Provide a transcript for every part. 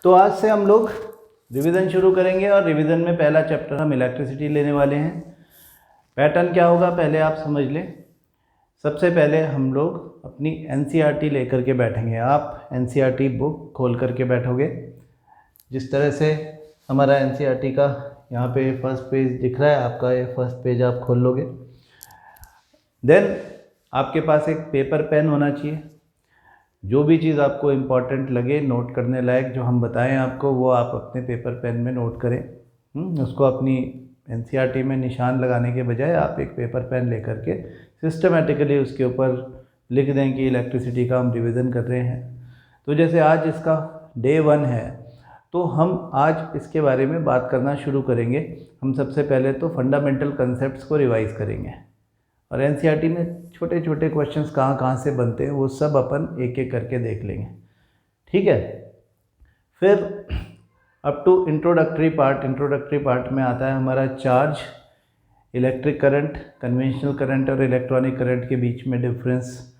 तो आज से हम लोग रिवीजन शुरू करेंगे और रिवीजन में पहला चैप्टर हम इलेक्ट्रिसिटी लेने वाले हैं। पैटर्न क्या होगा पहले आप समझ लें। सबसे पहले हम लोग अपनी एनसीईआरटी लेकर के बैठेंगे। आप एनसीईआरटी बुक खोल करके बैठोगे। जिस तरह से हमारा एनसीईआरटी का यहाँ पे फर्स्ट पेज दिख रहा है आपका, ये फर्स्ट पेज आप खोल लोगे। देन आपके पास एक पेपर पेन होना चाहिए। जो भी चीज़ आपको इम्पॉर्टेंट लगे, नोट करने लायक जो हम बताएं आपको, वो आप अपने पेपर पेन में नोट करें। उसको अपनी एनसीईआरटी में निशान लगाने के बजाय आप एक पेपर पेन लेकर के सिस्टमेटिकली उसके ऊपर लिख दें कि इलेक्ट्रिसिटी का हम रिवीजन कर रहे हैं। तो जैसे आज इसका डे 1 है, तो हम आज इसके बारे में बात करना शुरू करेंगे। हम सबसे पहले तो फंडामेंटल कंसेप्ट्स को रिवाइज़ करेंगे और एनसीईआरटी में छोटे छोटे क्वेश्चंस कहाँ कहाँ से बनते हैं वो सब अपन एक एक करके देख लेंगे, ठीक है। फिर अप टू इंट्रोडक्टरी पार्ट में आता है हमारा charge, electric current, conventional current और इलेक्ट्रॉनिक करंट के बीच में डिफरेंस,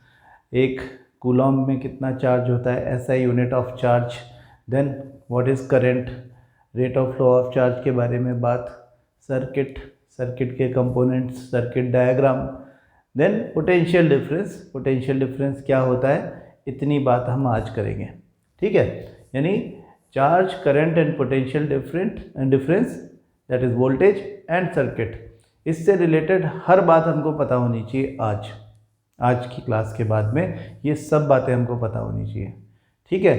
एक कूलॉम में कितना चार्ज होता है, SI unit of charge. Then what is current, rate of flow of charge के बारे में बात, सर्किट के components, circuit diagram. Then potential difference क्या होता है, इतनी बात हम आज करेंगे, ठीक है। यानी charge, current and potential difference, that is voltage and circuit. इससे रिलेटेड हर बात हमको पता होनी चाहिए। आज की क्लास के बाद में ये सब बातें हमको पता होनी चाहिए, ठीक है।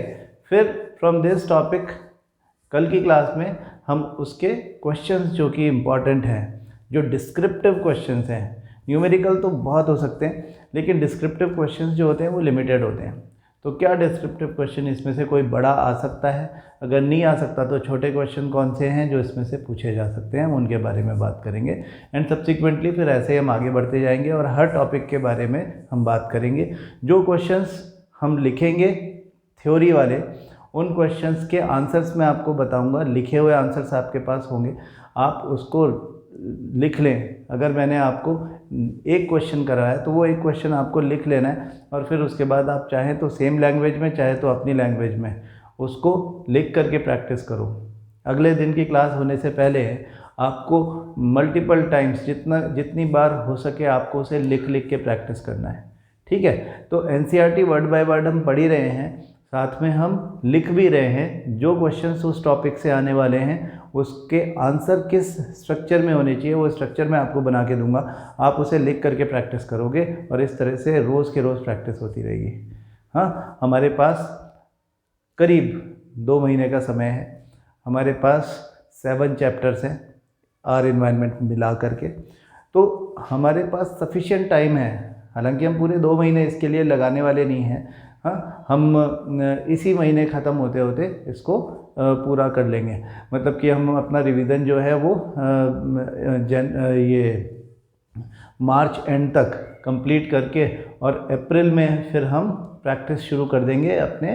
फिर फ्रॉम दिस टॉपिक कल की क्लास में हम उसके क्वेश्चंस जो कि इम्पॉर्टेंट हैं, जो डिस्क्रिप्टिव क्वेश्चंस हैं, न्यूमेरिकल तो बहुत हो सकते हैं लेकिन डिस्क्रिप्टिव क्वेश्चंस जो होते हैं वो लिमिटेड होते हैं। तो क्या डिस्क्रिप्टिव क्वेश्चन इसमें से कोई बड़ा आ सकता है, अगर नहीं आ सकता तो छोटे क्वेश्चन कौन से हैं जो इसमें से पूछे जा सकते हैं, हम उनके बारे में बात करेंगे। एंड सब्सिक्वेंटली फिर ऐसे ही हम आगे बढ़ते जाएंगे और हर टॉपिक के बारे में हम बात करेंगे। जो क्वेश्चंस हम लिखेंगे थ्योरी वाले, उन क्वेश्चंस के आंसर्स मैं आपको बताऊंगा। लिखे हुए आंसर्स आपके पास होंगे, आप उसको लिख लें। अगर मैंने आपको एक क्वेश्चन कराया तो वो एक क्वेश्चन आपको लिख लेना है और फिर उसके बाद आप चाहें तो सेम लैंग्वेज में, चाहे तो अपनी लैंग्वेज में उसको लिख करके प्रैक्टिस करो। अगले दिन की क्लास होने से पहले आपको मल्टीपल टाइम्स, जितनी बार हो सके आपको उसे लिख के प्रैक्टिस करना है, ठीक है। तो एनसीईआरटी वर्ड बाय वर्ड हम पढ़ ही रहे हैं, साथ में हम लिख भी रहे हैं। जो क्वेश्चंस उस टॉपिक से आने वाले हैं उसके आंसर किस स्ट्रक्चर में होने चाहिए वो स्ट्रक्चर मैं आपको बना के दूंगा। आप उसे लिख करके प्रैक्टिस करोगे और इस तरह से रोज़ के रोज़ प्रैक्टिस होती रहेगी। हाँ, हमारे पास करीब 2 महीने का समय है। हमारे पास 7 चैप्टर्स हैं आर इन्वायरमेंट मिला करके, तो हमारे पास सफिशिएंट टाइम है। हालांकि हम पूरे 2 महीने इसके लिए लगाने वाले नहीं हैं। हाँ, हम इसी महीने ख़त्म होते होते इसको पूरा कर लेंगे। मतलब कि हम अपना रिवीजन जो है वो ये मार्च एंड तक कंप्लीट करके और अप्रैल में फिर हम प्रैक्टिस शुरू कर देंगे अपने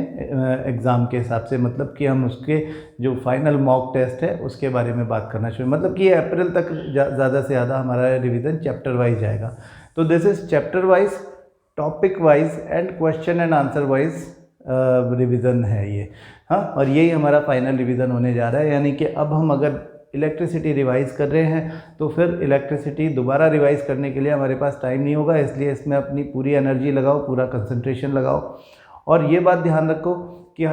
एग्ज़ाम के हिसाब से। मतलब कि हम उसके जो फाइनल मॉक टेस्ट है उसके बारे में बात करना शुरू, मतलब कि ये अप्रैल तक ज़्यादा से ज़्यादा हमारा रिवीजन चैप्टर वाइज जाएगा। तो this is chapter wise, topic wise and question and answer wise revision है ये। हाँ, और यही हमारा फाइनल रिवीजन होने जा रहा है। यानी कि अब हम अगर इलेक्ट्रिसिटी रिवाइज़ कर रहे हैं तो फिर इलेक्ट्रिसिटी दोबारा रिवाइज़ करने के लिए हमारे पास टाइम नहीं होगा, इसलिए इसमें अपनी पूरी एनर्जी लगाओ, पूरा कंसंट्रेशन लगाओ। और ये बात ध्यान रखो कि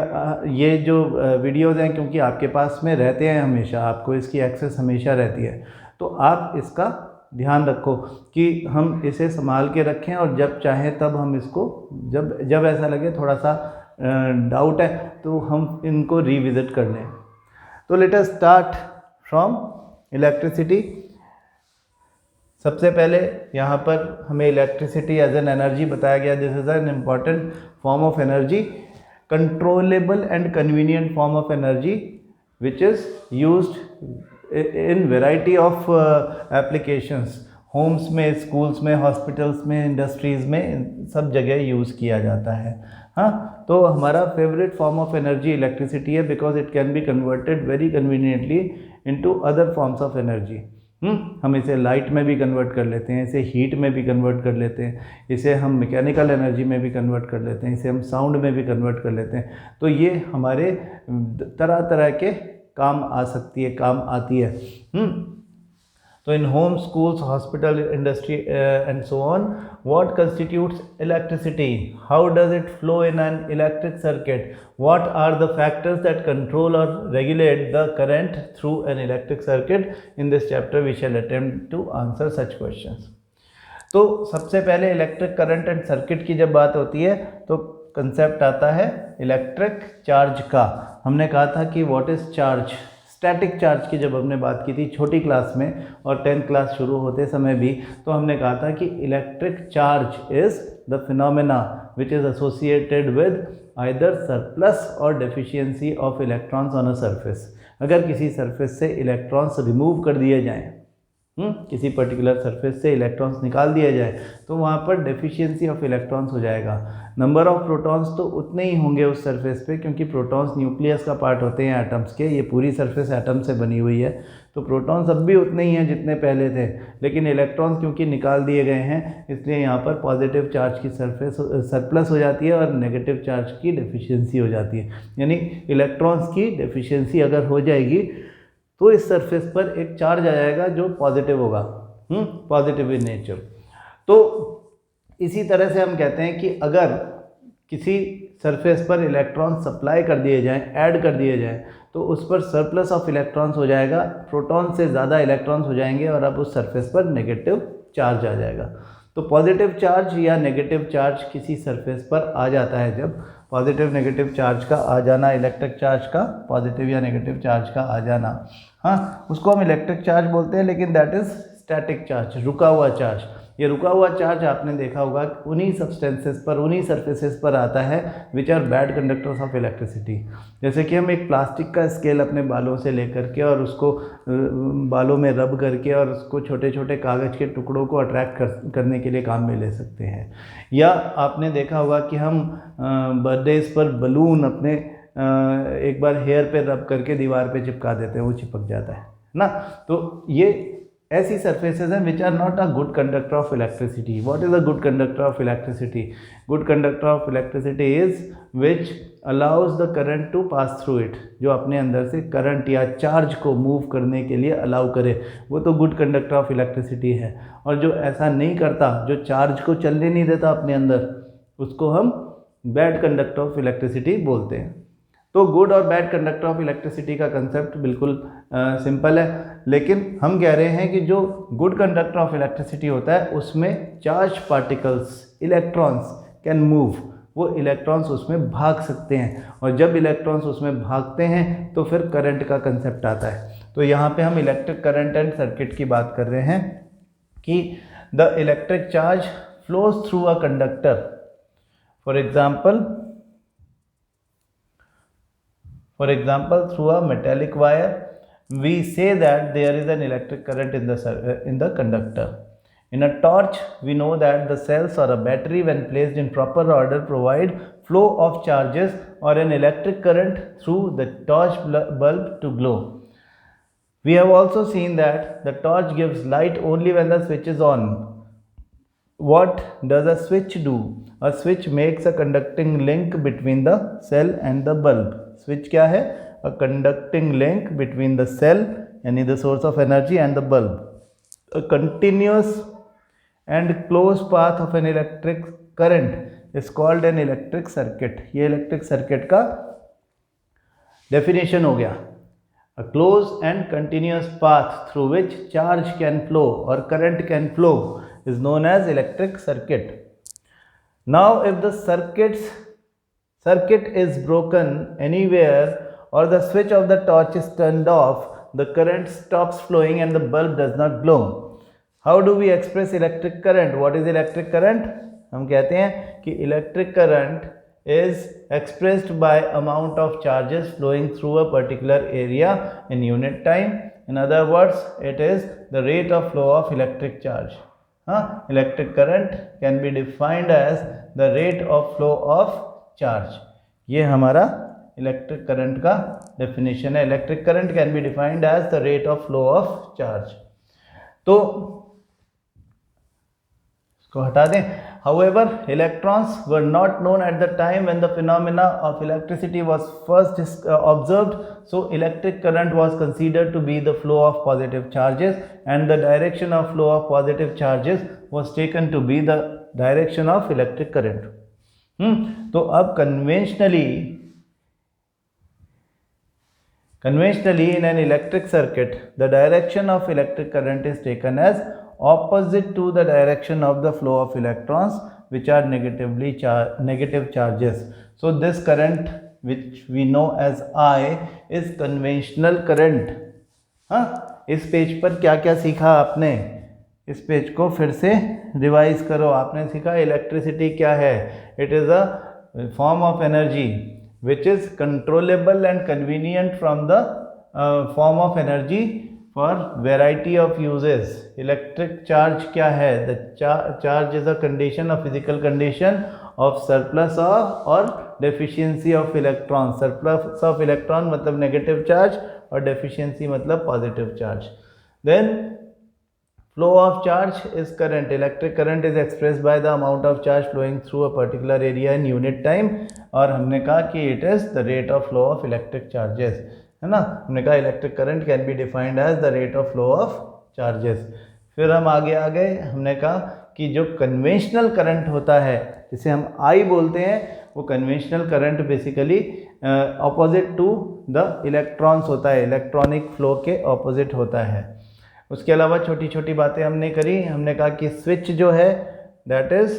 ये जो वीडियोज़ हैं, क्योंकि आपके पास में रहते हैं हमेशा, आपको इसकी एक्सेस हमेशा रहती है, तो आप इसका ध्यान रखो कि हम इसे संभाल के रखें और जब चाहें तब हम इसको, जब ऐसा लगे थोड़ा सा डाउट है तो हम इनको रिविज़िट कर लें। तो let us start from electricity. सबसे पहले यहाँ पर हमें इलेक्ट्रिसिटी एज एन एनर्जी बताया गया। This is an important form of energy, controllable and convenient form of energy which is used in variety of applications. Homes में, स्कूल्स में, hospitals में, इंडस्ट्रीज़ में, सब जगह यूज़ किया जाता है। हाँ, तो हमारा favourite form of energy electricity है because it can be converted very conveniently into other forms of energy. हम इसे लाइट में भी कन्वर्ट कर लेते हैं, इसे हीट में भी कन्वर्ट कर लेते हैं, इसे हम मैकेनिकल एनर्जी में भी कन्वर्ट कर लेते हैं, इसे हम साउंड में भी कन्वर्ट कर लेते हैं। तो ये हमारे तरह तरह के काम आ सकती है, काम आती है। तो इन home, schools, hospital, industry and so on, what constitutes electricity? How does it flow in an electric circuit? What are the factors that control or regulate the current through an electric circuit? In this chapter we shall attempt to answer such questions. तो सबसे पहले electric current and circuit की जब बात होती है तो concept आता है इलेक्ट्रिक चार्ज का। हमने कहा था कि what is charge. Static charge की जब हमने बात की थी छोटी क्लास में और 10th क्लास शुरू होते समय भी, तो हमने कहा था कि electric charge is the phenomena which is associated with either surplus और deficiency of electrons on a surface. अगर किसी सरफेस से इलेक्ट्रॉन्स रिमूव कर दिए जाएं, किसी पर्टिकुलर सरफेस से इलेक्ट्रॉन्स निकाल दिया जाए तो वहाँ पर डेफिशिएंसी ऑफ इलेक्ट्रॉन्स हो जाएगा। नंबर ऑफ प्रोटॉन्स तो उतने ही होंगे उस सरफेस पे, क्योंकि प्रोटॉन्स न्यूक्लियस का पार्ट होते हैं एटम्स के। ये पूरी सरफेस एटम से बनी हुई है, तो प्रोटॉन्स अब भी उतने ही हैं जितने पहले थे, लेकिन इलेक्ट्रॉन्स क्योंकि निकाल दिए गए हैं इसलिए यहाँ पर पॉजिटिव चार्ज की सरफेस सरप्लस हो जाती है और नेगेटिव चार्ज की डेफिशिएंसी हो जाती है। यानी इलेक्ट्रॉन्स की डेफिशिएंसी अगर हो जाएगी तो इस सरफेस पर एक चार्ज आ जाएगा जो पॉजिटिव होगा, पॉजिटिव इन नेचर। तो इसी तरह से हम कहते हैं कि अगर किसी सरफेस पर इलेक्ट्रॉन सप्लाई कर दिए जाएं, ऐड कर दिए जाएं, तो उस पर सरप्लस ऑफ इलेक्ट्रॉन्स हो जाएगा, प्रोटॉन से ज़्यादा इलेक्ट्रॉन्स हो जाएंगे और अब उस सरफेस पर नेगेटिव चार्ज आ जाएगा। तो पॉजिटिव चार्ज या नेगेटिव चार्ज किसी सरफेस पर आ जाता है, जब पॉजिटिव नेगेटिव चार्ज का आ जाना, इलेक्ट्रिक चार्ज का पॉजिटिव या नेगेटिव चार्ज का आ जाना, हाँ, उसको हम इलेक्ट्रिक चार्ज बोलते हैं, लेकिन दैट इज़ स्टैटिक चार्ज, रुका हुआ चार्ज। ये रुका हुआ चार्ज आपने देखा होगा उन्हीं सब्सटेंसेस पर, उन्हीं सरफेसेस पर आता है which are bad conductors of electricity. जैसे कि हम एक प्लास्टिक का स्केल अपने बालों से लेकर के और उसको बालों में रब करके और उसको छोटे छोटे कागज़ के टुकड़ों को अट्रैक्ट करने के लिए काम में ले सकते हैं। या आपने देखा होगा कि हम बर्थडेज पर बलून अपने एक बार हेयर पे रब करके दीवार पे चिपका देते हैं, वो चिपक जाता है ना। तो ये ऐसी सरफेसेस हैं which are not a good conductor of electricity. What is a good conductor of electricity? Good conductor of electricity is which allows the current to pass through it, जो अपने अंदर से करंट या चार्ज को move करने के लिए allow करे, वो तो गुड कंडक्टर ऑफ इलेक्ट्रिसिटी है। और जो ऐसा नहीं करता, जो चार्ज को चलने नहीं देता अपने अंदर, उसको हम बैड कंडक्टर ऑफ इलेक्ट्रिसिटी बोलते हैं। तो गुड और बैड कंडक्टर ऑफ इलेक्ट्रिसिटी का कंसेप्ट बिल्कुल सिंपल है, लेकिन हम कह रहे हैं कि जो गुड कंडक्टर ऑफ इलेक्ट्रिसिटी होता है उसमें charge particles, electrons can move, वो इलेक्ट्रॉन्स उसमें भाग सकते हैं, और जब इलेक्ट्रॉन्स उसमें भागते हैं तो फिर करंट का कंसेप्ट आता है। तो यहाँ पे हम इलेक्ट्रिक करंट एंड सर्किट की बात कर रहे हैं कि the electric charge flows through a conductor. For example, through a metallic wire, we say that there is an electric current in the conductor. In a torch, we know that the cells or a battery, when placed in proper order, provide flow of charges or an electric current through the torch bulb to glow. We have also seen that the torch gives light only when the switch is on. What does a switch do? A switch makes a conducting link between the cell and the bulb. Switch क्या है? A conducting link between the cell यानी the source of energy and the bulb. A continuous and close path of an electric current is called an electric circuit. ये electric circuit का definition हो गया। A close and continuous path through which charge can flow और current can flow is known as electric circuit. Now if the circuit is broken anywhere or the switch of the torch is turned off, the current stops flowing and the bulb does not glow. How do we express electric current? What is electric current? हम कहते हैं कि electric current is expressed by amount of charges flowing through a particular area in unit time. In other words, it is the rate of flow of electric charge. Electric current can be defined as the rate of flow of charge. ये हमारा electric current का definition है। Electric current can be defined as the rate of flow of charge. तो इसको हटा दें. However, electrons were not known at the time when the phenomena of electricity was first observed. So electric current was considered to be the flow of positive charges, and the direction of flow of positive charges was taken to be the direction of electric current. तो अब conventionally in an electric circuit, the direction of electric current is taken as opposite to the direction of the flow of electrons, which are negative charges. So this current, which we know as I, is conventional current. हाँ, इस page पर क्या क्या सीखा आपने? इस page को फिर से रिवाइज करो. आपने सीखा इलेक्ट्रिसिटी क्या है. It is a form of energy which is controllable and convenient from the form of energy for variety of uses. Electric charge क्या है? The charge is a condition, a physical condition of surplus or deficiency of electrons. Surplus of electron मतलब negative charge और deficiency मतलब positive charge. Then flow of charge is current. Electric current is expressed by the amount of charge flowing through a particular area in unit time. और हमने कहा कि it is the rate of flow of electric charges, है ना. हमने कहा electric current can be defined as the rate of flow of charges. फिर हम आगे आ गए. हमने कहा कि जो conventional current होता है, जिसे हम I बोलते हैं, वो conventional current basically opposite to the electrons होता है, electronic flow के opposite होता है. उसके अलावा छोटी छोटी बातें हमने करी. हमने कहा कि स्विच जो है that is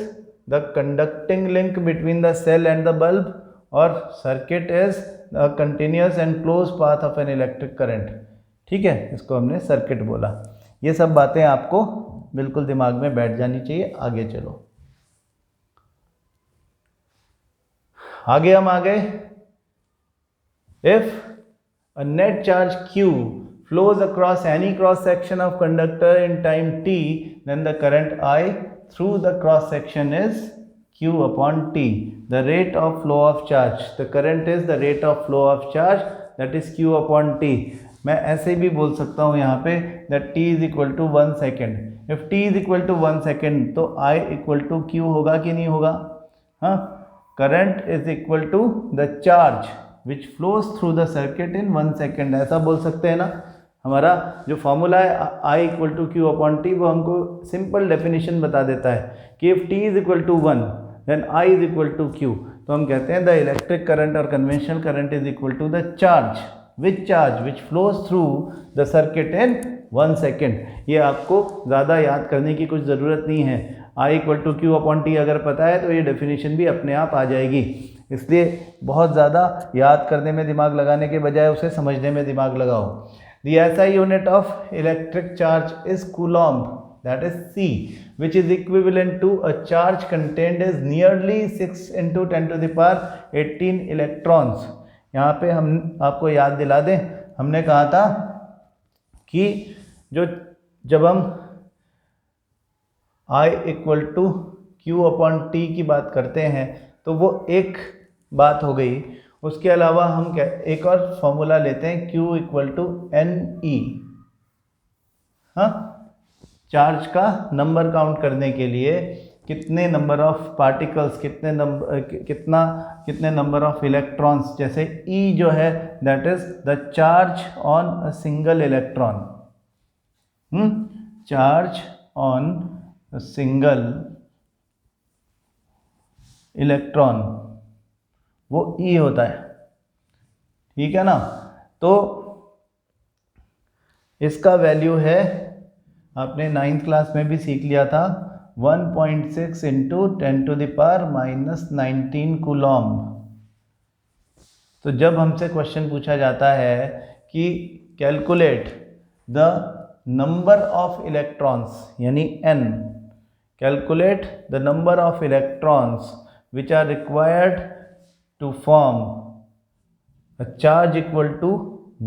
the conducting link between the cell and the bulb, और circuit is the continuous and close path of an electric current. ठीक है, इसको हमने सर्किट बोला. ये सब बातें आपको बिल्कुल दिमाग में बैठ जानी चाहिए. आगे चलो. आगे हम आ गए. If a net charge Q flows across any cross section of conductor in time t, then the current I through the cross section is Q upon T. The rate of flow of charge, the current is the rate of flow of charge, that is Q upon T. मैं ऐसे भी बोल सकता हूँ यहाँ पे that t is equal to 1 second. If t is equal to 1 second तो I equal to Q होगा कि नहीं होगा? हाँ, current is equal to the charge which flows through the circuit in 1 second. ऐसा बोल सकते हैं ना. हमारा जो फॉर्मूला है I equal to Q upon T, वो हमको सिंपल डेफिनेशन बता देता है कि if t is equal to 1 then I is equal to q. तो हम कहते हैं द इलेक्ट्रिक करंट और conventional current is equal to the charge which flows through the circuit in 1 second. ये आपको ज़्यादा याद करने की कुछ ज़रूरत नहीं है. I equal to Q upon T अगर पता है तो ये डेफिनेशन भी अपने आप आ जाएगी. इसलिए बहुत ज़्यादा याद करने में दिमाग लगाने के बजाय उसे समझने में दिमाग लगाओ. The SI unit of electric charge is coulomb, that is C, which is equivalent to a charge contained as nearly 6 into 10 to the power 18 electrons. यहाँ पे हम आपको याद दिला दें, हमने कहा था कि जब हम I equal to Q upon T की बात करते हैं तो वो एक बात हो गई. उसके अलावा हम एक और फॉर्मूला लेते हैं Q equal to N e. हाँ, चार्ज का नंबर काउंट करने के लिए कितने नंबर ऑफ पार्टिकल्स, कितने नंबर ऑफ इलेक्ट्रॉन्स, जैसे E जो है that is the charge on a single electron. Charge on a single electron, वो E होता है. ठीक है ना. तो इसका वैल्यू है, आपने 9th क्लास में भी सीख लिया था, 1.6 into 10 to the power minus 19 coulomb. तो जब हमसे क्वेश्चन पूछा जाता है कि calculate the number of electrons यानी n, calculate the number of electrons which are required to form a charge equal to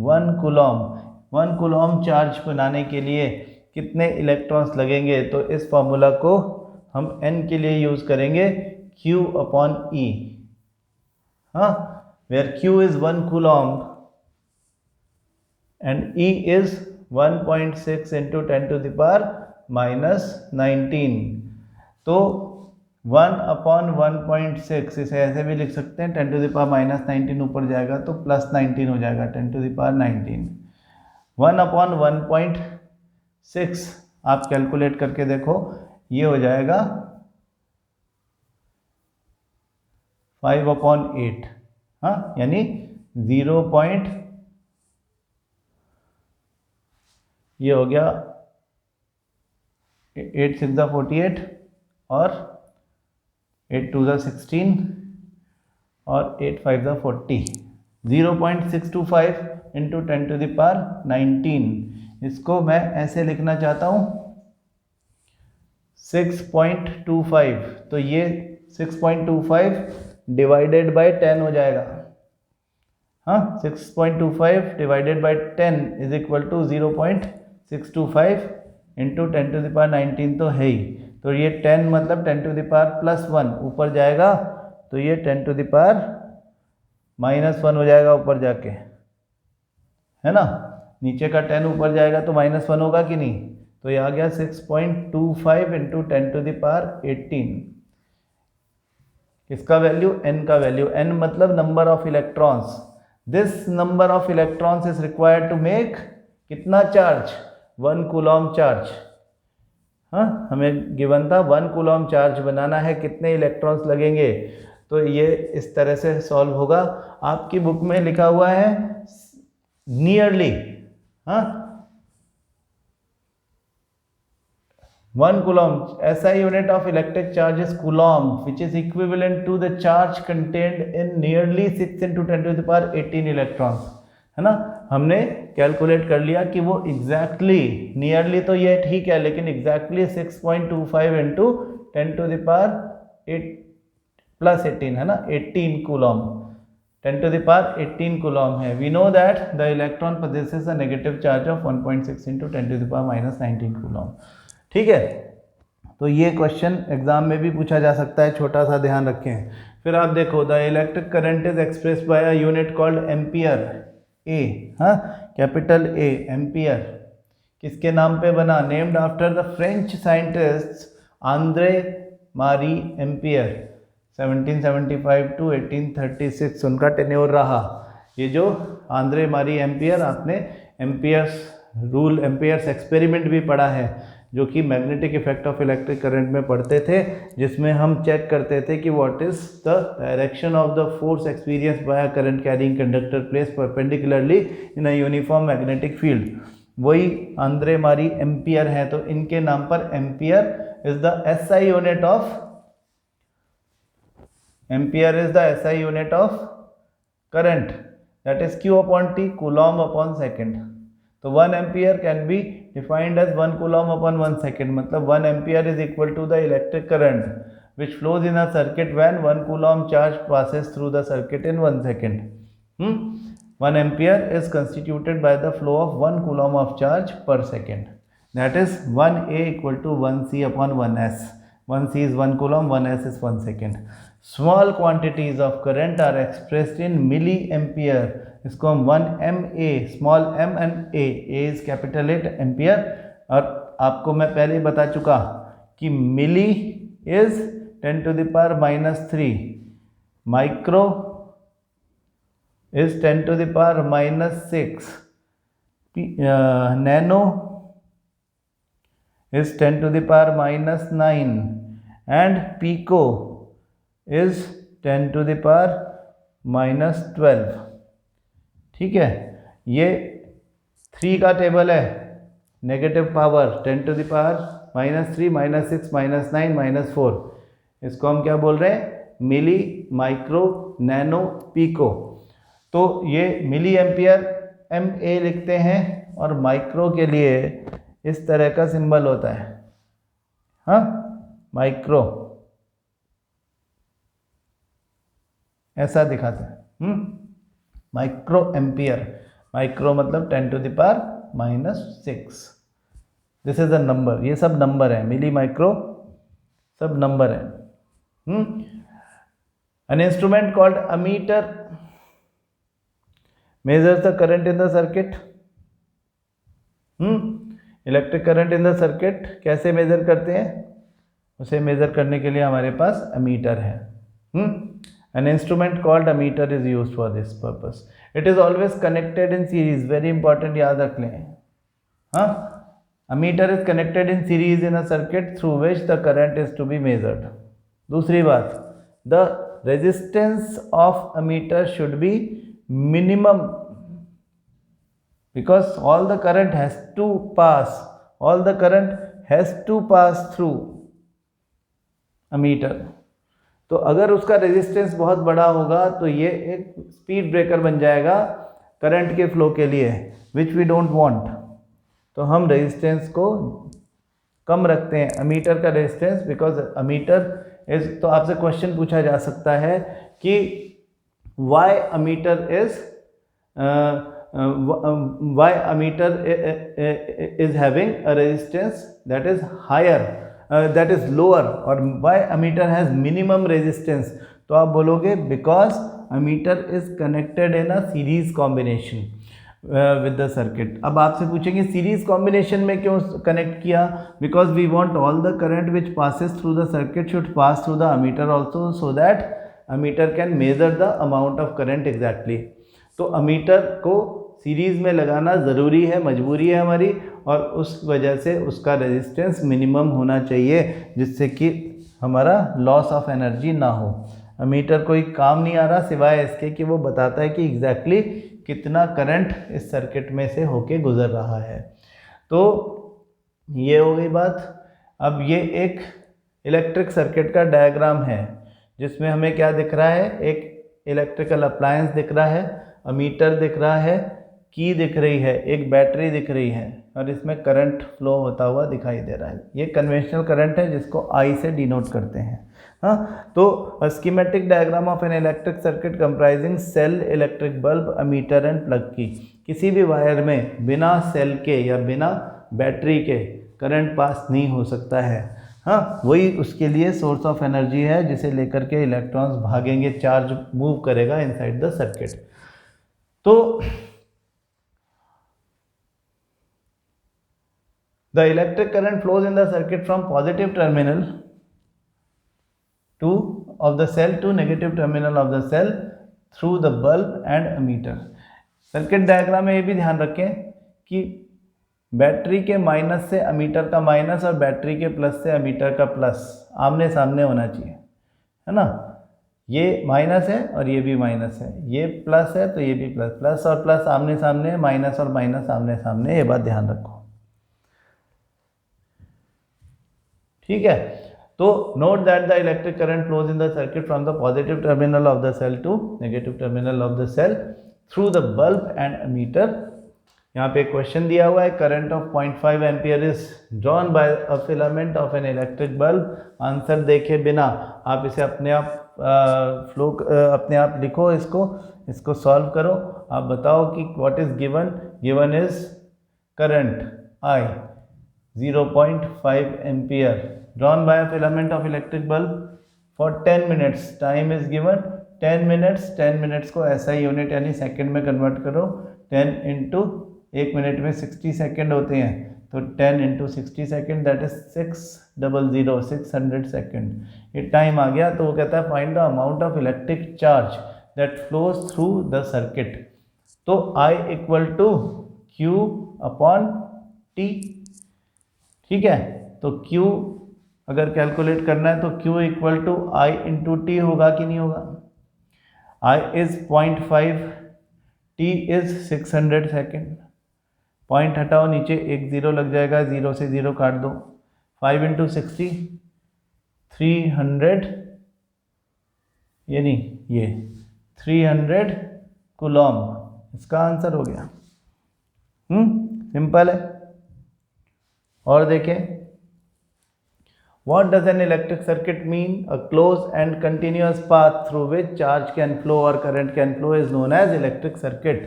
1 coulomb. 1 coulomb charge बनाने के लिए कितने इलेक्ट्रॉन्स लगेंगे? तो इस फॉर्मूला को हम n के लिए यूज़ करेंगे Q अपॉन E. हाँ, where Q is 1 coulomb and E is 1.6 into 10⁻⁻⁹ तो 1/1.6 इसे ऐसे भी लिख सकते हैं, 10⁻⁻19 ऊपर जाएगा तो +19 हो जाएगा 10⁻19। 1/1.6 आप कैलकुलेट करके देखो, ये हो जाएगा 5/8, हाँ, यानी 0. ये हो गया 8 6 48 और 8 2 16 और 8 5 40। 0.625 इंटू 10⁻19, इसको मैं ऐसे लिखना चाहता हूँ 6.25, तो ये 6.25 डिवाइडेड बाय 10 हो जाएगा, हाँ, 6.25 divided by 10 is equal to 0.625 into 10⁻19 तो है ही, तो ये 10 मतलब 10⁻+1 ऊपर जाएगा, तो ये 10⁻−1 हो जाएगा ऊपर जाके, है ना, नीचे का 10 ऊपर जाएगा तो -1 होगा कि नहीं, तो ये आ गया 6.25 इंटू 10⁻18। किसका वैल्यू? n का वैल्यू, n मतलब number of electrons. This number of electrons is required to make कितना चार्ज? 1 कूलॉम चार्ज, हाँ, हमें गिवन था 1 कूलॉम चार्ज बनाना है, कितने इलेक्ट्रॉन्स लगेंगे, तो ये इस तरह से सॉल्व होगा। आपकी बुक में लिखा हुआ है नियरली, हाँ, 1 coulomb, SI unit of electric charge is coulomb, which is equivalent to the charge contained in nearly 6 into 10⁻18 electrons, है ना। हमने कैलकुलेट कर लिया कि वो एग्जैक्टली, नियरली तो ये ठीक है, लेकिन एग्जैक्टली 6.25 इंटू 10⁻8+18 है ना, 18 कूलॉम, 10⁻18 कूलॉम है। We know that the electron possesses a negative charge of 1.6 into 10⁻−19 coulomb. ठीक है, तो ये क्वेश्चन एग्जाम में भी पूछा जा सकता है, छोटा सा ध्यान रखें। फिर आप देखो, the electric current is expressed by a unit called ampere, A, हाँ, कैपिटल ए, एम्पियर किसके नाम पे बना? Named after the French scientist Andre Marie Ampere, 1775 to 1836 उनका टेन्योर रहा। ये जो आंद्रे मारी एम्पियर, आपने एम्पियर्स रूल, एम्पियर्स एक्सपेरिमेंट भी पढ़ा है, जो कि magnetic effect of electric current में पढ़ते थे, जिसमें हम चेक करते थे कि what is the direction of the force experience by a current carrying conductor place perpendicularly in a uniform magnetic field. वही आंद्रे मारी एम्पियर है, तो इनके नाम पर ampere is the SI unit of, ampere is the SI unit of current, that is Q/T, Coulomb upon second. तो 1 ampere can be defined as 1 coulomb upon 1 second, मतलब 1 ampere is equal to the electric current which flows in a circuit when 1 coulomb charge passes through the circuit in 1 second. 1 ampere is constituted by the flow of 1 coulomb of charge per second, that is 1A equal to 1C upon 1S। 1C is 1 coulomb, 1S is 1 second. Small quantities of current are expressed in milliampere. इसको हम 1mA, small m and a is capital 8 ampere. और आपको मैं पहले ही बता चुका कि milli is 10⁻³ micro is 10⁻⁻6, nano is 10⁻⁻9 and pico is 10⁻⁻12। ठीक है, ये 3 का टेबल है, नेगेटिव पावर 10⁻³ -6 -9 -4, इसको हम क्या बोल रहे हैं? मिली, माइक्रो, नैनो, पिको। तो ये मिली एम्पियर MA लिखते हैं, और माइक्रो के लिए इस तरह का सिंबल होता है, हाँ, माइक्रो ऐसा दिखाते हैं, माइक्रो एम्पियर, माइक्रो मतलब 10⁻⁻6। दिस इज द नंबर, ये सब नंबर है, मिली, माइक्रो सब नंबर है। An instrument called ammeter measures the current in the circuit. Electric current in the circuit कैसे मेज़र करते हैं? उसे मेज़र करने के लिए हमारे पास अमीटर है। An instrument called ammeter is used for this purpose. It is always connected in series. Very important, याद रख लें। हाँ, ammeter is connected in series in a circuit through which the current is to be measured. दूसरी बात, the resistance of ammeter should be minimum because all the current has to pass through ammeter. तो अगर उसका resistance बहुत बड़ा होगा तो ये एक स्पीड ब्रेकर बन जाएगा करंट के फ्लो के लिए, विच वी डोंट वांट। तो हम रेजिस्टेंस को कम रखते हैं, अमीटर का रेजिस्टेंस, बिकॉज अमीटर इज, तो आपसे क्वेश्चन पूछा जा सकता है कि why ammeter is having a resistance that is higher, that is lower, or why ammeter has minimum resistance? तो आप बोलोगे because ammeter is connected in a series combination with the circuit. अब आपसे पूछेंगे सीरीज कॉम्बिनेशन में क्यों connect किया? because we want all the current which passes through the circuit should pass through the ammeter also, so that ammeter can measure the amount of current exactly. तो ammeter को series में लगाना ज़रूरी है, मजबूरी है हमारी, और उस वजह से उसका रेजिस्टेंस मिनिमम होना चाहिए जिससे कि हमारा लॉस ऑफ एनर्जी ना हो। अमीटर कोई काम नहीं आ रहा सिवाय इसके कि वो बताता है कि एग्जैक्टली कितना करंट इस सर्किट में से होके गुजर रहा है। तो ये हो गई बात। अब ये एक इलेक्ट्रिक सर्किट का डायग्राम है जिसमें हमें क्या दिख रहा है? एक इलेक्ट्रिकल अप्लायंस दिख रहा है, अमीटर दिख रहा है, की दिख रही है, एक बैटरी दिख रही है, और इसमें करंट फ्लो होता हुआ दिखाई दे रहा है। ये कन्वेंशनल करंट है जिसको आई से डिनोट करते हैं। हाँ, तो schematic diagram of an electric circuit comprising cell, electric bulb, ammeter and plug key. किसी भी वायर में बिना सेल के या बिना बैटरी के करंट पास नहीं हो सकता है। हाँ, वही उसके लिए सोर्स ऑफ एनर्जी है जिसे लेकर के इलेक्ट्रॉन्स भागेंगे, चार्ज मूव करेगा इनसाइड द सर्किट। तो the electric current flows in the circuit from positive terminal of the cell to negative terminal of the cell through the bulb and ammeter. Circuit diagram में ये भी ध्यान रखें कि battery के minus से ammeter का माइनस और बैटरी के प्लस से अमीटर का प्लस आमने सामने होना चाहिए, है ना। ये माइनस है और ये भी माइनस है, ये प्लस है तो ये भी प्लस, प्लस और प्लस आमने सामने, माइनस और माइनस आमने सामने, ये बात ध्यान रखो, ठीक है। तो note that the electric current flows in the circuit from the positive terminal of the cell to negative terminal of the cell through the bulb and ammeter. यहाँ पे क्वेश्चन दिया हुआ है, current of 0.5 ampere is drawn by a filament of an electric bulb. Answer देखे बिना आप इसे अपने आप अपने आप लिखो, इसको सॉल्व करो। आप बताओ कि what is given is current I 0.5 ampere drawn by a filament of electric bulb for 10 minutes. Time is given 10 minutes. 10 minutes को SI यूनिट यानी सेकंड में कन्वर्ट करो। 10 इंटू 1 मिनट में 60 सेकंड होते हैं, तो 10 into 60 second that is 600 second. ये time आ गया। तो वो कहता है find the amount of electric charge that flows through the circuit. तो I equal to Q upon T, ठीक है। तो Q अगर कैलकुलेट करना है तो Q equal to I into T होगा कि नहीं होगा। I is 0.5, T is 600 second. Point हटाओ, नीचे एक ज़ीरो लग जाएगा, ज़ीरो से ज़ीरो काट दो। 5 इंटू 60 300, ये नहीं, ये 300 कूलॉम, इसका आंसर हो गया। सिंपल है। और देखें, what does an electric circuit mean? A closed and continuous path through which charge can flow or current can flow is known as electric circuit.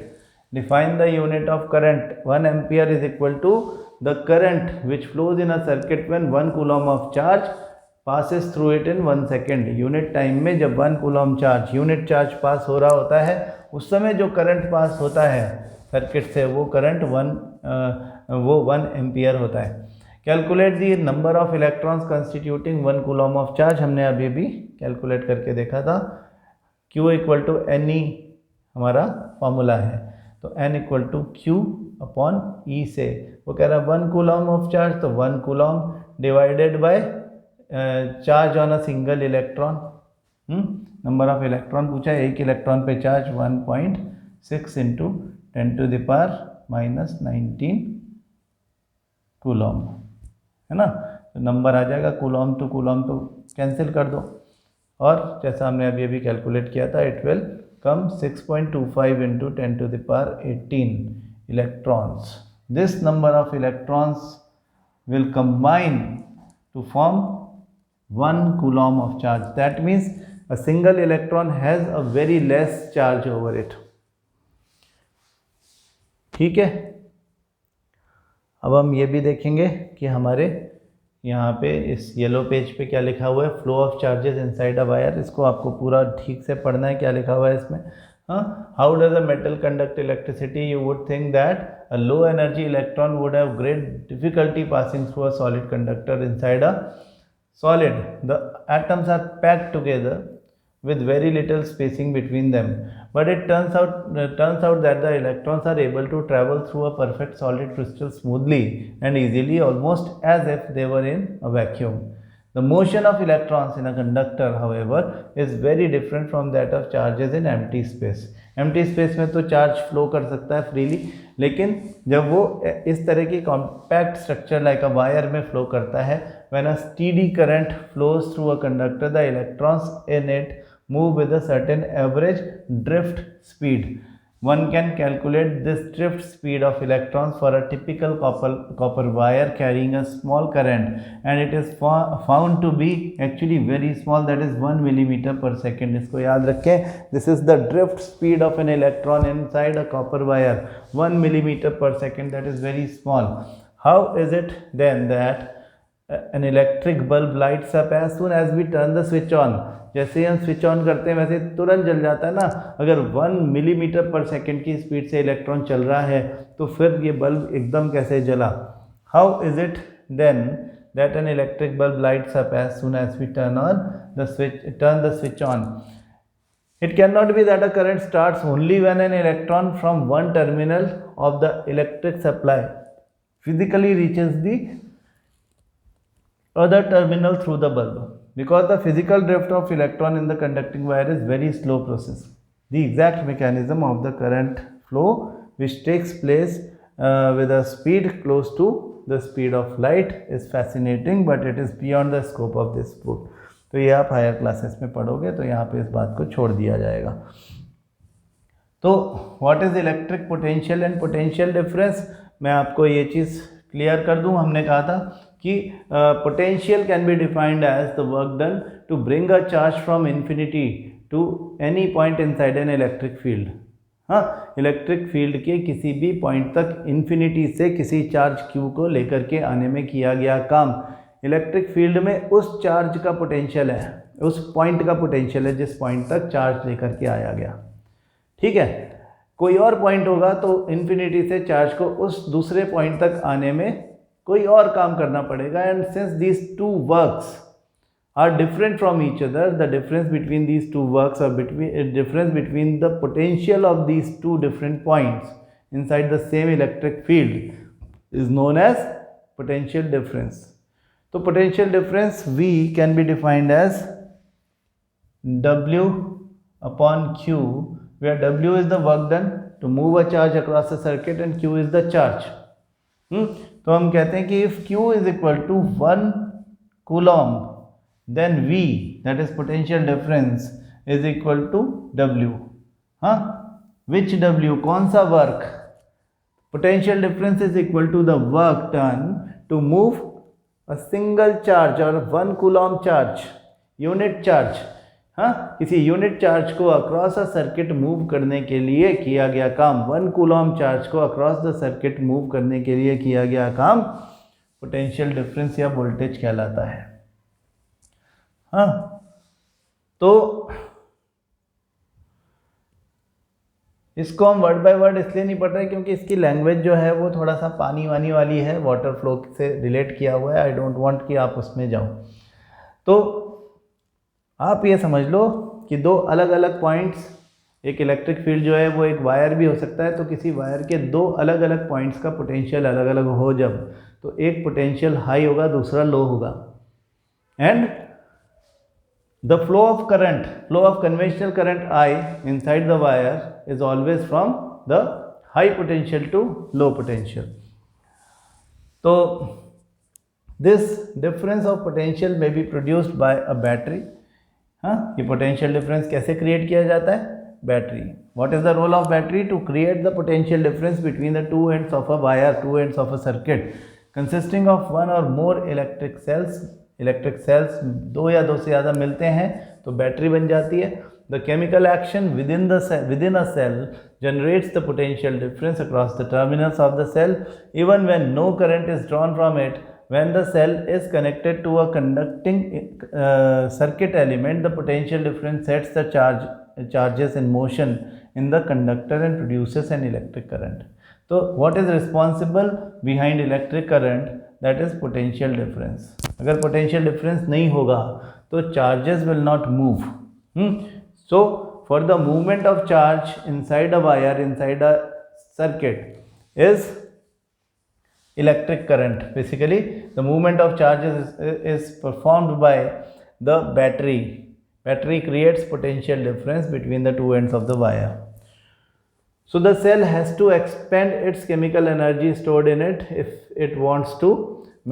Define the unit of current. 1 ampere is equal to the current which flows in a circuit when 1 coulomb of charge passes through it in 1 second. Unit time में जब 1 coulomb charge, unit charge पास हो रहा होता है, उस समय जो current pass होता है सर्किट से वो करंट 1 एम्पियर होता है। Calculate the number of electrons constituting 1 coulomb of charge, हमने अभी भी कैलकुलेट करके देखा था। Q equal to N E हमारा फॉर्मूला है, तो N equal to Q upon E से वो कह रहा है 1 कूलम ऑफ चार्ज, तो 1 coulomb divided by charge on a single electron. Number of electron पूछा है, एक इलेक्ट्रॉन पे चार्ज 1.6 इंटू 10⁻⁻19 कूलम है ना। तो नंबर आ जाएगा, कूलम टू कूलम तो कैंसिल कर दो, और जैसा हमने अभी अभी कैलकुलेट किया था, it will come 6.25 into 10⁻18 electrons. This number of electrons will combine to form 1 coulomb of charge. That means a single electron has a very less charge over it. ठीक है, अब हम ये भी देखेंगे कि हमारे यहाँ पे इस येलो पेज पे क्या लिखा हुआ है, flow of charges inside a wire. इसको आपको पूरा ठीक से पढ़ना है, क्या लिखा हुआ है इसमें। How does a metal conduct electricity? You would think that a low energy electron would have great difficulty passing through a solid conductor inside a solid. The atoms are packed together with very little spacing between them, but it turns out that the electrons are able to travel through a perfect solid crystal smoothly and easily, almost as if they were in a vacuum. The motion of electrons in a conductor, however, is very different from that of charges in empty space. Empty space में तो charge flow कर सकता है freely, लेकिन जब वो इस तरह की compact structure like a wire में फ्लो करता है, when a steady current flows through a conductor, the electrons in it move with a certain average drift speed. One can calculate this drift speed of electrons for a typical copper wire carrying a small current, and it is found to be actually very small, that is 1 millimeter per second. इसको याद रखें, this is the drift speed of an electron inside a copper wire, 1 millimeter per second, that is very small. How is it then that an electric bulb lights up as soon as we turn the switch on? जैसे ही हम switch on करते हैं वैसे तुरंत जल जाता है ना। अगर 1 मिलीमीटर पर सेकेंड की स्पीड से इलेक्ट्रॉन चल रहा है तो फिर ये बल्ब एकदम कैसे जला। How is it then that an electric bulb lights up as soon as we turn the switch on? It cannot be that a current starts only when an electron from one terminal of the electric supply physically reaches the other terminal through the bulb, because the physical drift of electron in the conducting wire is very slow process. The exact mechanism of the current flow, which takes place with a speed close to the speed of light, is fascinating, but it is beyond the scope of this book. तो ये आप higher classes में पढ़ोगे तो यहाँ पे इस बात को छोड़ दिया जाएगा। तो what is electric potential and potential difference, मैं आपको ये चीज़ क्लियर कर दूँ। हमने कहा था कि potential can be defined as the work done to bring a charge from infinity to any point inside an electric field. हाँ, इलेक्ट्रिक फील्ड के किसी भी पॉइंट तक इन्फिनिटी से किसी चार्ज Q को लेकर के आने में किया गया काम। इलेक्ट्रिक फील्ड में उस चार्ज का पोटेंशियल है, उस पॉइंट का पोटेंशियल है जिस पॉइंट तक चार्ज लेकर के आया गया। ठीक है, कोई और पॉइंट होगा तो इन्फिनिटी से चार्ज को उस दूसरे पॉइंट तक आने में कोई और काम करना पड़ेगा। And since these two works are different from each other, the difference between these two works और difference between the potential of these two different points inside the same electric field is known as potential difference. तो potential difference V can be defined as W upon Q, where W is the work done to move a charge across a circuit and Q is the charge. तो हम कहते हैं कि if Q is equal to 1 coulomb, then V, that is potential difference, is equal to W. हाँ, which W, कौन सा work? Potential difference is equal to the work done to move a single charge or 1 coulomb charge, unit charge। हाँ, किसी unit charge को across a circuit move करने के लिए किया गया काम, 1 कूलॉम चार्ज को अक्रॉस द सर्किट मूव करने के लिए किया गया काम पोटेंशियल डिफरेंस या वोल्टेज कहलाता है। हाँ, तो इसको हम वर्ड बाय वर्ड इसलिए नहीं पढ़ रहे क्योंकि इसकी लैंग्वेज जो है वो थोड़ा सा पानी वानी वाली है, वाटर फ्लो से रिलेट किया हुआ है। आई डोंट वांट कि आप उसमें जाओ। तो आप ये समझ लो कि दो अलग अलग पॉइंट्स, एक इलेक्ट्रिक फील्ड जो है वो एक वायर भी हो सकता है, तो किसी वायर के दो अलग अलग पॉइंट्स का पोटेंशियल अलग अलग हो जब, तो एक पोटेंशियल हाई होगा, दूसरा लो होगा। And the flow of conventional current I inside the wire is always from the high potential to low potential. So this difference of potential may be produced by a battery. ये potential difference कैसे create किया जाता है? Battery. What is the role of battery? To create the potential difference between the two ends of a wire, two ends of a circuit consisting of one or more electric cells. Electric sales दो या दो से ज़्यादा मिलते हैं तो battery बन जाती है। The chemical action within a cell generates the potential difference across the terminals of the cell even when no current is drawn from it. When the cell is connected to a conducting circuit element the potential difference sets the charges in motion in the conductor and produces an electric current. तो what is responsible behind electric current? That is potential difference. अगर potential difference नहीं होगा तो charges will not move. So for the movement of charge inside a wire, inside a circuit is electric current. Basically the movement of charges is performed by the battery. Battery creates potential difference between the two ends of the wire. So the cell has to expend its chemical energy stored in it if it wants to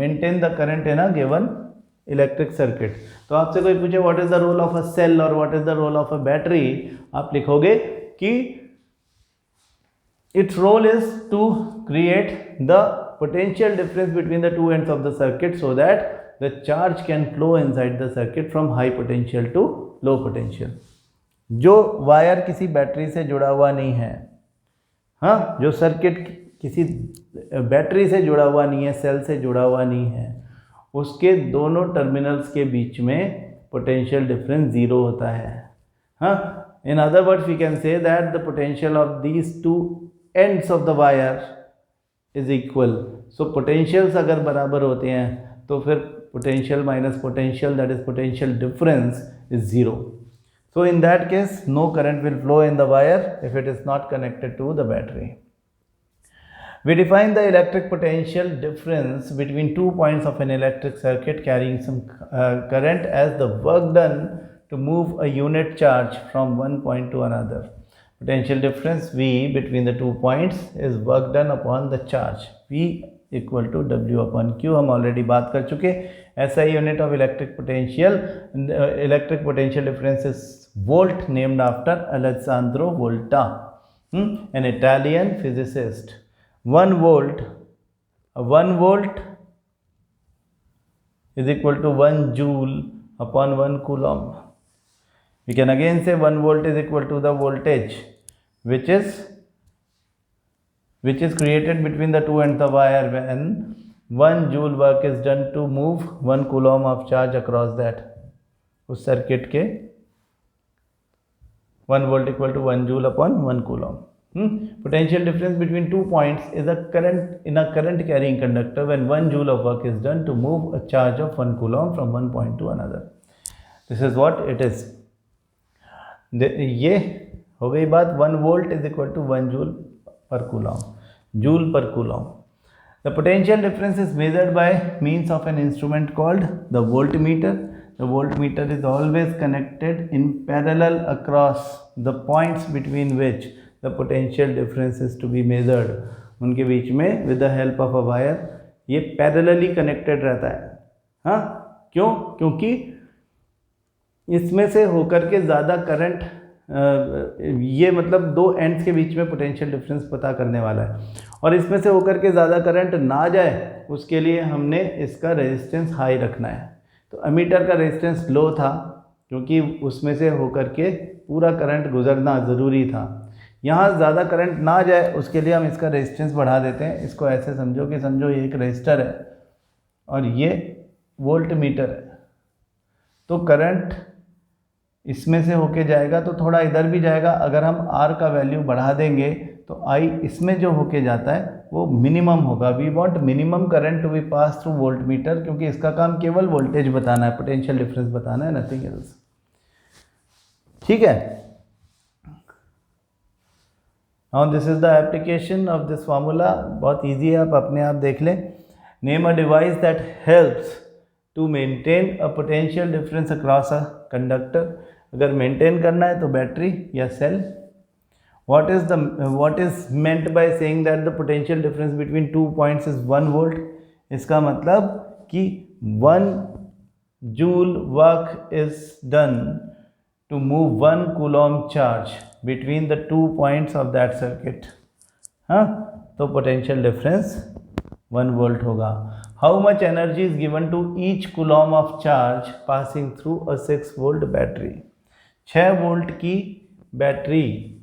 maintain the current in a given electric circuit. तो आपसे कोई पूछे what is the role of a cell or what is the role of a battery, आप लिखोगे कि its role is to create the potential difference between the two ends of the circuit so that the charge can flow inside the circuit from high potential to low potential. जो wire किसी battery से जुड़ा हुआ नहीं है, हाँ, जो circuit किसी बैटरी से जुड़ा हुआ नहीं है, सेल से जुड़ा हुआ नहीं है, उसके दोनों टर्मिनल्स के बीच में पोटेंशियल डिफरेंस ज़ीरो होता है। हाँ, in other words we can say that the potential of these two ends of the wire is equal. So potentials अगर बराबर होते हैं तो फिर potential minus potential, that is potential difference, is zero. So in that case, no current will flow in the wire if it is not connected to the battery. We define the electric potential difference between 2 points of an electric circuit carrying some current as the work done to move a unit charge from one point to another. Potential difference V between the 2 points is work done upon the charge. V equal to W upon Q. हम already बात कर चुके. SI unit of electric potential difference is volt, named after Alessandro Volta, an Italian physicist. 1 volt is equal to 1 joule upon 1 coulomb. We can again say 1 volt is equal to the voltage which is created between the two ends of the wire when 1 joule work is done to move 1 coulomb of charge across that. उस circuit के 1 volt equal to 1 joule upon 1 coulomb. Potential difference between 2 points is a current in a current carrying conductor when 1 joule of work is done to move a charge of 1 coulomb from one point to another. This is what it is. ये हो गई बात. 1 volt is equal to 1 joule per coulomb. Joule per coulomb. The potential difference is measured by means of an instrument called the voltmeter. The voltmeter is always connected in parallel across the points between which the potential difference is to be measured. उनके बीच में with the help of a wire ये parallelly connected रहता है. हाँ, क्यों? क्योंकि इसमें से होकर के ज़्यादा करंट, ये मतलब दो एंड्स के बीच में पोटेंशियल डिफरेंस पता करने वाला है, और इसमें से होकर के ज़्यादा करंट ना जाए उसके लिए हमने इसका रेजिस्टेंस हाई रखना है. तो एमीटर का रेजिस्टेंस लो था क्योंकि उसमें से होकर के पूरा करंट गुजरना ज़रूरी था. यहाँ ज़्यादा करंट ना जाए उसके लिए हम इसका रेजिस्टेंस बढ़ा देते हैं. इसको ऐसे समझो कि समझो ये एक रेजिस्टर है और ये वोल्ट मीटर है. तो करंट इसमें से होके जाएगा तो थोड़ा इधर भी जाएगा। अगर हम R का वैल्यू बढ़ा देंगे तो I इसमें जो होके जाता है वो मिनिमम होगा। We want minimum current to be pass through voltmeter, क्योंकि इसका काम केवल वोल्टेज बताना है, पोटेंशियल डिफरेंस बताना है, नथिंग एल्स। ठीक है। Now this is the application of this formula. बहुत ईजी है, आप अपने आप देख लें। Name a device that helps to maintain a potential difference across a conductor. अगर मेंटेन करना है तो बैटरी या cell. What is meant by saying that the potential difference between 2 points is 1 volt? इसका मतलब कि 1 joule work is done to move 1 coulomb charge between the 2 points of that circuit. हाँ, तो potential difference 1 volt होगा। How much energy is given to each coulomb of charge passing through a 6 volt battery? 6 volt की battery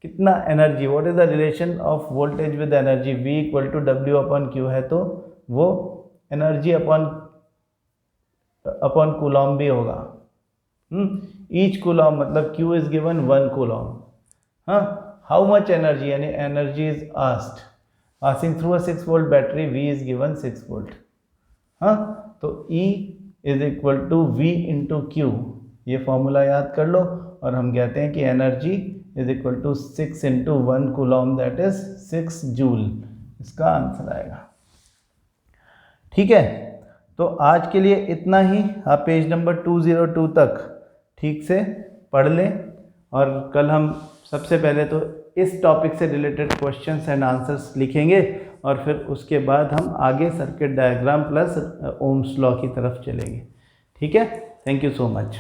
कितना energy, what is the relation of voltage with energy? V equal to W upon Q है, तो वो energy upon coulomb भी होगा। Each coulomb मतलब Q is given 1 coulomb. हाँ, how much energy, यानी energy is asked passing through a 6 volt battery, V is given 6 volt. हाँ, तो E is equal to V into Q, ये formula याद कर लो। और हम कहते हैं कि energy is equal to 6 into 1 coulomb, that is 6 joule. इसका आंसर आएगा। ठीक है, तो आज के लिए इतना ही। आप पेज नंबर 202 तक ठीक से पढ़ लें, और कल हम सबसे पहले तो इस टॉपिक से रिलेटेड क्वेश्चंस एंड आंसर्स लिखेंगे, और फिर उसके बाद हम आगे circuit diagram plus Ohm's law की तरफ चलेंगे। ठीक है, थैंक यू सो मच।